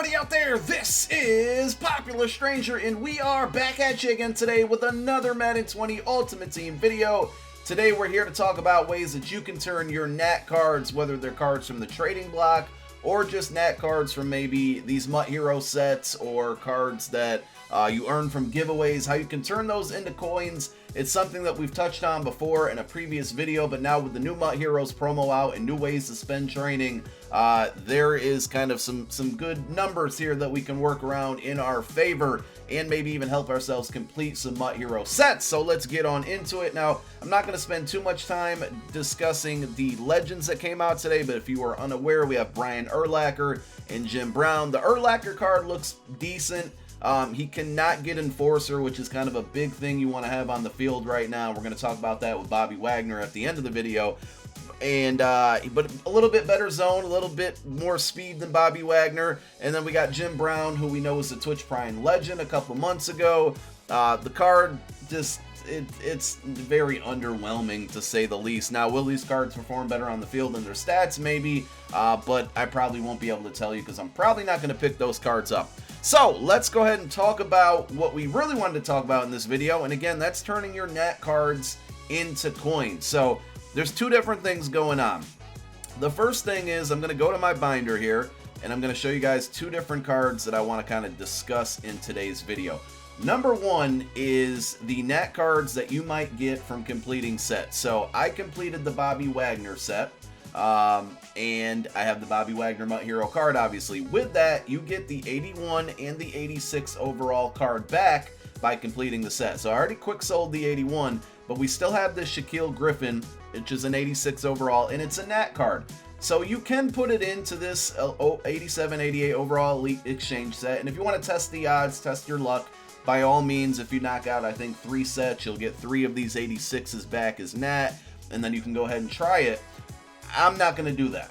everybody out there, this is Popular Stranger, and we are back at you again today with another Madden 20 Ultimate Team video. Today we're here to talk about ways that you can turn your NAT cards, whether they're cards from the trading block or just NAT cards from maybe these MUT Hero sets or cards that you earn from giveaways, how you can turn those into coins. It's something that we've touched on before in a previous video, but now with the new MUT Heroes promo out and new ways to spend training, there is kind of some good numbers here that we can work around in our favor and maybe even help ourselves complete some MUT Hero sets. So let's get on into it. Now, I'm not going to spend too much time discussing the legends that came out today, but if you are unaware, we have Brian Urlacher and Jim Brown. The Urlacher card looks decent. He cannot get Enforcer, which is kind of a big thing you want to have on the field right now. We're going to talk about that with Bobby Wagner at the end of the video. And but a little bit better zone, a little bit more speed than Bobby Wagner. And then we got Jim Brown, who we know was the Twitch Prime legend a couple months ago. The card just it's very underwhelming, to say the least. Now, will these cards perform better on the field than their stats? Maybe, but I probably won't be able to tell you because I'm probably not going to pick those cards up. So let's go ahead and talk about what we really wanted to talk about in this video. And again, that's turning your NAT cards into coins. So there's two different things going on. The first thing is I'm going to go to my binder here and I'm going to show you guys two different cards that I want to kind of discuss in today's video. Number one is the NAT cards that you might get from completing sets. So I completed the Bobby Wagner set. And I have the Bobby Wagner MUT Hero card, obviously. With that, you get the 81 and the 86 overall card back by completing the set. So I already quick sold the 81, but we still have this Shaquille Griffin, which is an 86 overall, and it's a NAT card. So you can put it into this 87, 88 overall Elite Exchange set. And if you want to test the odds, test your luck, by all means, if you knock out, I think, 3 sets, you'll get 3 of these 86s back as NAT, and then you can go ahead and try it. I'm not going to do that.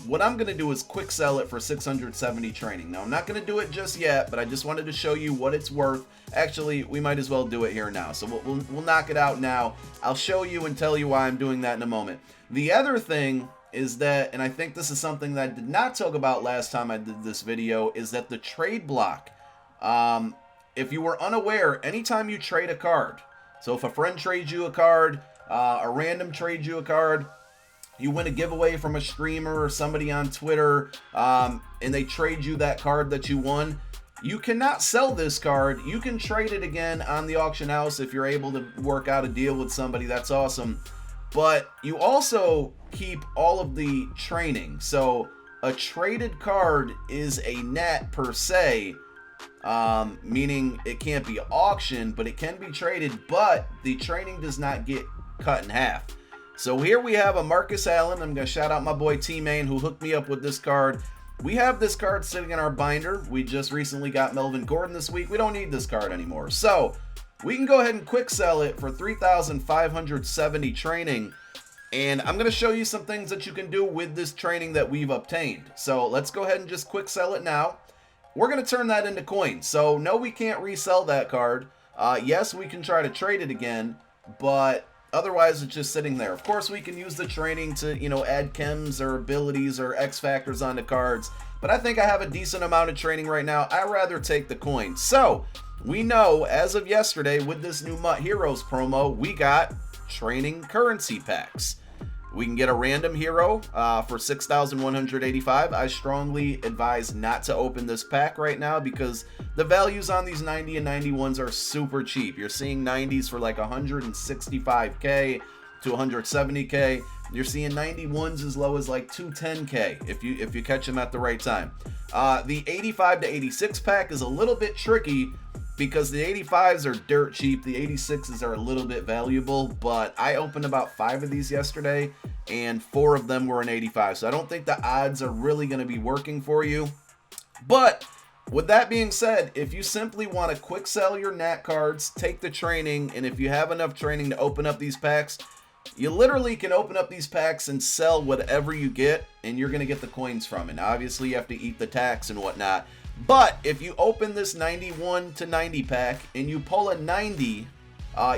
What I'm going to do is quick sell it for 670 training. Now, I'm not going to do it just yet, but I just wanted to show you what it's worth. Actually, we might as well do it here now. So we'll knock it out now. I'll show you and tell you why I'm doing that in a moment. The other thing is that, and I think this is something that I did not talk about last time I did this video, is that the trade block, if you were unaware, anytime you trade a card, so if a friend trades you a card, a random trades you a card, you win a giveaway from a streamer or somebody on Twitter, and they trade you that card that you won, you cannot sell this card. You can trade it again on the auction house if you're able to work out a deal with somebody. That's awesome. But you also keep all of the training. So a traded card is a NAT per se, meaning it can't be auctioned, but it can be traded, but the training does not get cut in half. So here we have a Marcus Allen. I'm going to shout out my boy T-Main who hooked me up with this card. We have this card sitting in our binder. We just recently got Melvin Gordon this week. We don't need this card anymore. So we can go ahead and quick sell it for 3,570 training. And I'm going to show you some things that you can do with this training that we've obtained. So let's go ahead and just quick sell it now. We're going to turn that into coins. So no, we can't resell that card. Yes, we can try to trade it again, but otherwise, it's just sitting there. Of course, we can use the training to, add chems or abilities or X factors onto cards. But I think I have a decent amount of training right now. I'd rather take the coins. So we know as of yesterday with this new MUT Heroes promo, we got training currency packs. We can get a random hero for 6,185. I strongly advise not to open this pack right now because the values on these 90 and 91s are super cheap. You're seeing 90s for like 165k to 170k. You're seeing 91s as low as like 210k if you catch them at the right time. The 85 to 86 pack is a little bit tricky because the 85s are dirt cheap. The 86s are a little bit valuable, but I opened about 5 of these yesterday and 4 of them were an 85. So I don't think the odds are really going to be working for you. But with that being said, if you simply want to quick sell your NAT cards, take the training, and if you have enough training to open up these packs, you literally can open up these packs and sell whatever you get, and you're going to get the coins from it. Now, obviously, you have to eat the tax and whatnot. But if you open this 91 to 90 pack and you pull a 90,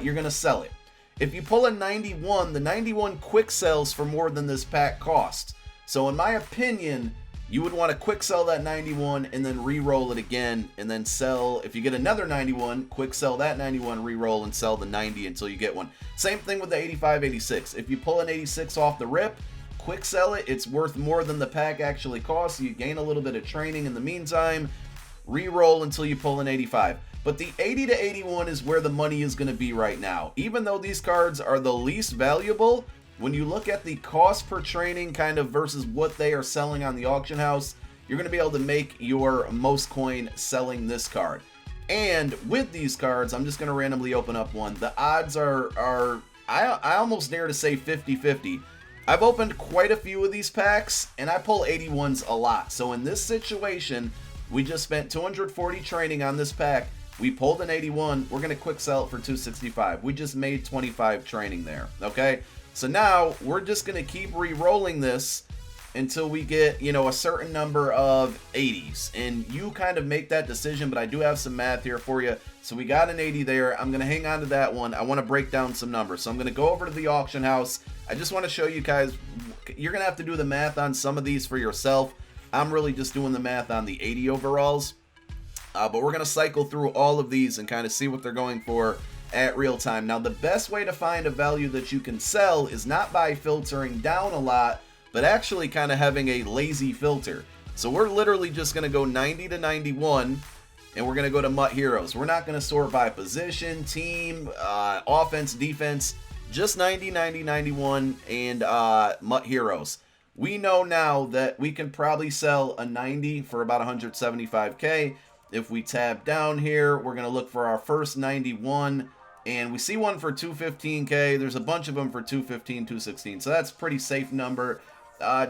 you're going to sell it. If you pull a 91, the 91 quick sells for more than this pack costs. So in my opinion, you would want to quick sell that 91 and then re-roll it again, and then sell. If you get another 91, quick sell that 91, re-roll, and sell the 90 until you get one. Same thing with the 85, 86. If you pull an 86 off the rip, quick sell it. It's worth more than the pack actually costs. So you gain a little bit of training in the meantime. Re-roll until you pull an 85. But the 80 to 81 is where the money is going to be right now. Even though these cards are the least valuable, when you look at the cost per training kind of versus what they are selling on the auction house, you're going to be able to make your most coin selling this card. And with these cards, I'm just going to randomly open up one. The odds are I almost dare to say 50-50. I've opened quite a few of these packs, and I pull 81s a lot. So in this situation, we just spent 240 training on this pack. We pulled an 81. We're going to quick sell it for 265. We just made 25 training there, okay? So now we're just going to keep re-rolling this until we get, you know, a certain number of 80s. And you kind of make that decision, but I do have some math here for you. So we got an 80 there. I'm going to hang on to that one. I want to break down some numbers. So I'm going to go over to the auction house. I just want to show you guys, you're going to have to do the math on some of these for yourself. I'm really just doing the math on the 80 overalls. But we're going to cycle through all of these and kind of see what they're going for at real time. Now, the best way to find a value that you can sell is not by filtering down a lot, but actually kind of having a lazy filter. So we're literally just going to go 90 to 91, and we're going to go to MUT Heroes. We're not going to sort by position, team, offense, defense, just 90, 90, 91, and MUT Heroes. We know now that we can probably sell a 90 for about 175K. If we tab down here, we're going to look for our first 91, and we see one for 215K. There's a bunch of them for 215, 216, so that's a pretty safe number.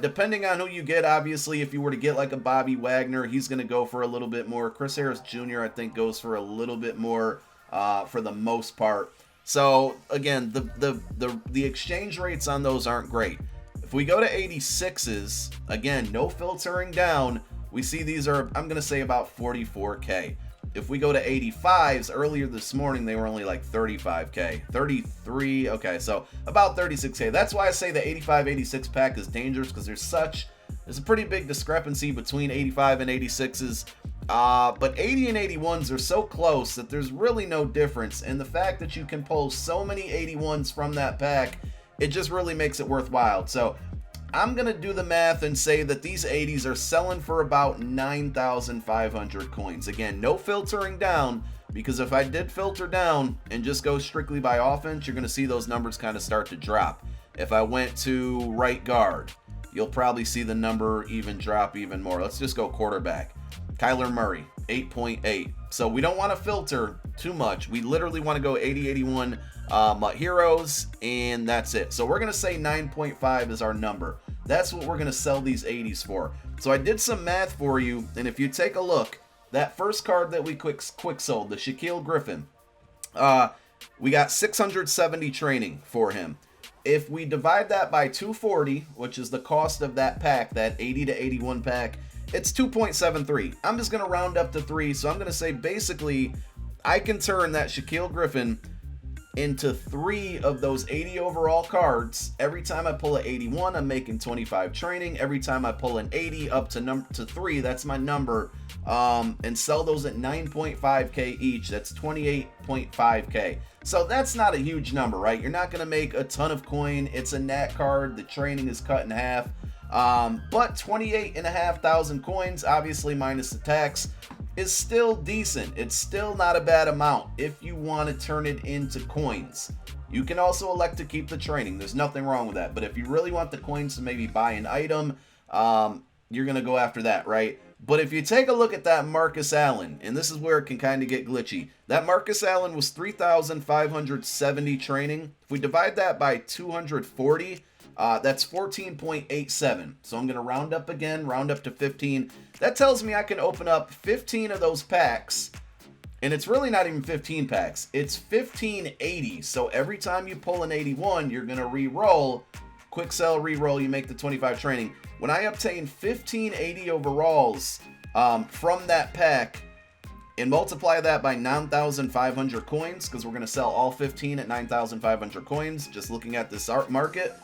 Depending on who you get, obviously, if you were to get like a Bobby Wagner, he's going to go for a little bit more. Chris Harris Jr., I think, goes for a little bit more for the most part. So, again, the exchange rates on those aren't great. If we go to 86s, again, no filtering down, we see these are, I'm going to say, about 44K. If we go to 85s, earlier this morning, they were only like 35K. 33, okay, so about 36K. That's why I say the 85-86 pack is dangerous, because there's a pretty big discrepancy between 85 and 86s. But 80 and 81s are so close that there's really no difference. And the fact that you can pull so many 81s from that pack, it just really makes it worthwhile. So I'm going to do the math and say that these 80s are selling for about 9,500 coins. Again, no filtering down, because if I did filter down and just go strictly by offense, you're going to see those numbers kind of start to drop. If I went to right guard, you'll probably see the number even drop even more. Let's just go quarterback. Kyler Murray, 8.8. So we don't want to filter too much. We literally want to go 80, 81 heroes, and that's it. So we're going to say 9.5 is our number. That's what we're going to sell these 80s for. So I did some math for you, and if you take a look, that first card that we quick sold, the Shaquille Griffin, we got 670 training for him. If we divide that by 240, which is the cost of that pack, that 80 to 81 pack, it's 2.73. I'm just going to round up to 3, so I'm going to say basically I can turn that Shaquille Griffin into 3 of those 80 overall cards. Every time I pull an 81, I'm making 25 training. Every time I pull an 80 up to 3, that's my number, and sell those at 9.5K each. That's 28.5K. So that's not a huge number, right? You're not going to make a ton of coin. It's a NAT card. The training is cut in half. But 28,500 coins, obviously minus the tax, is still decent. It's still not a bad amount if you want to turn it into coins. You can also elect to keep the training. There's nothing wrong with that. But if you really want the coins to maybe buy an item, you're going to go after that, right? But if you take a look at that Marcus Allen, and this is where it can kind of get glitchy. That Marcus Allen was 3,570 training. If we divide that by 240, that's 14.87. So I'm going to round up again, round up to 15. That tells me I can open up 15 of those packs. And it's really not even 15 packs. It's 1580. So every time you pull an 81, you're going to re-roll. Quick sell, re-roll, you make the 25 training. When I obtain 1580 overalls from that pack and multiply that by 9,500 coins, because we're going to sell all 15 at 9,500 coins, just looking at this art market,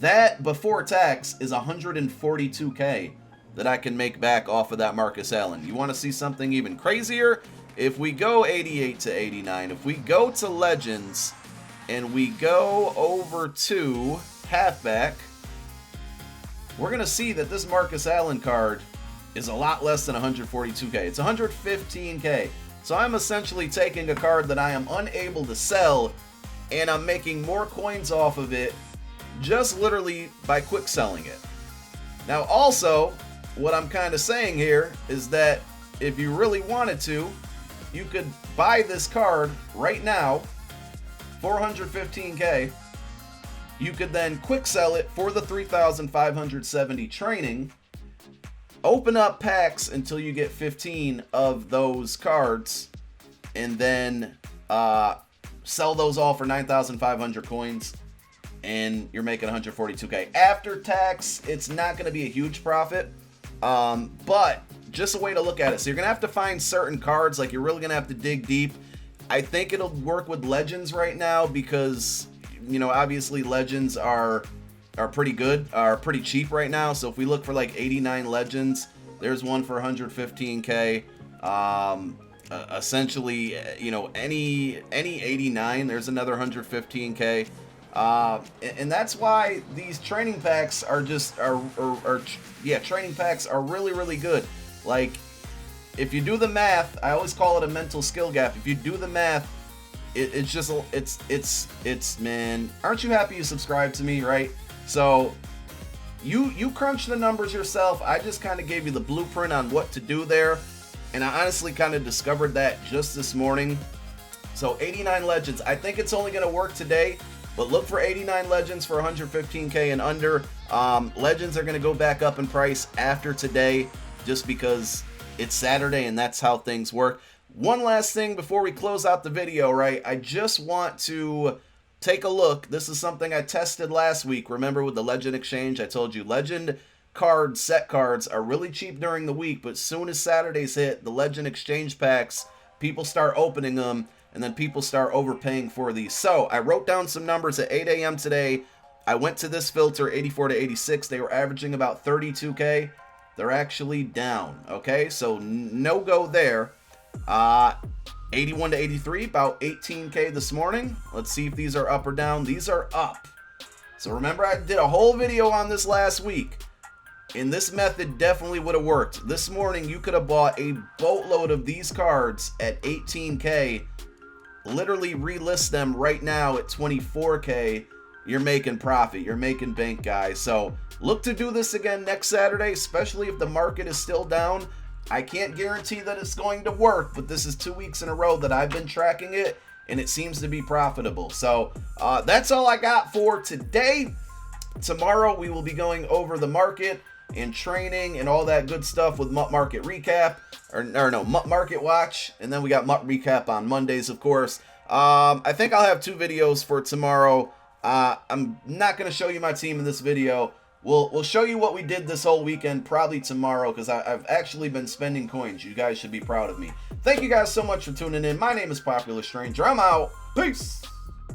That, before tax, is 142K that I can make back off of that Marcus Allen. You want to see something even crazier? If we go 88 to 89, if we go to Legends, and we go over to halfback, we're going to see that this Marcus Allen card is a lot less than 142K. It's 115K. So I'm essentially taking a card that I am unable to sell, and I'm making more coins off of it just literally by quick selling it. Now also, what I'm kind of saying here is that if you really wanted to, you could buy this card right now, 415K. You could then quick sell it for the 3,570 training, open up packs until you get 15 of those cards, and then sell those all for 9,500 coins, and you're making 142K. After tax, it's not going to be a huge profit, but just a way to look at it. So you're going to have to find certain cards, like you're really going to have to dig deep. I think it'll work with Legends right now because, you know, obviously Legends are pretty good, are pretty cheap right now. So if we look for like 89 Legends, there's one for 115K. Essentially, you know, any 89, there's another 115K. And that's why these training packs are just training packs are really good. Like, if you do the math, I always call it a mental skill gap. If you do the math, it's man, aren't you happy you subscribed to me, right? So you crunch the numbers yourself. I just kind of gave you the blueprint on what to do there, and I honestly kind of discovered that just this morning. So 89 Legends, I think it's only going to work today, but look for 89 Legends for 115K and under. Legends are going to go back up in price after today just because it's Saturday and that's how things work. One last thing before we close out the video, right? I just want to take a look. This is something I tested last week. Remember with the Legend Exchange, I told you Legend cards, set cards are really cheap during the week, but soon as Saturdays hit, the Legend Exchange packs, people start opening them, and then people start overpaying for these. So I wrote down some numbers at 8 a.m. today. I went to this filter, 84 to 86. They were averaging about 32K. They're actually down, okay? So no go there. 81 to 83, about 18K this morning. Let's see if these are up or down. These are up. So remember, I did a whole video on this last week, and this method definitely would have worked. This morning, you could have bought a boatload of these cards at 18K, literally relist them right now at 24K. You're making profit. You're making bank, guys. So look to do this again next Saturday, especially if the market is still down. I can't guarantee that it's going to work, but this is 2 weeks in a row that I've been tracking it, and it seems to be profitable. So that's all I got for today. Tomorrow we will be going over the market and training and all that good stuff with MUT Market Recap, or no, MUT Market Watch, and then we got MUT Recap on Mondays, of course. I think I'll have 2 videos for tomorrow. I'm not going to show you my team in this video. We'll show you what we did this whole weekend probably tomorrow, because I've actually been spending coins. You guys should be proud of me. Thank you guys so much for tuning in. My name is Popular Stranger. I'm out. Peace.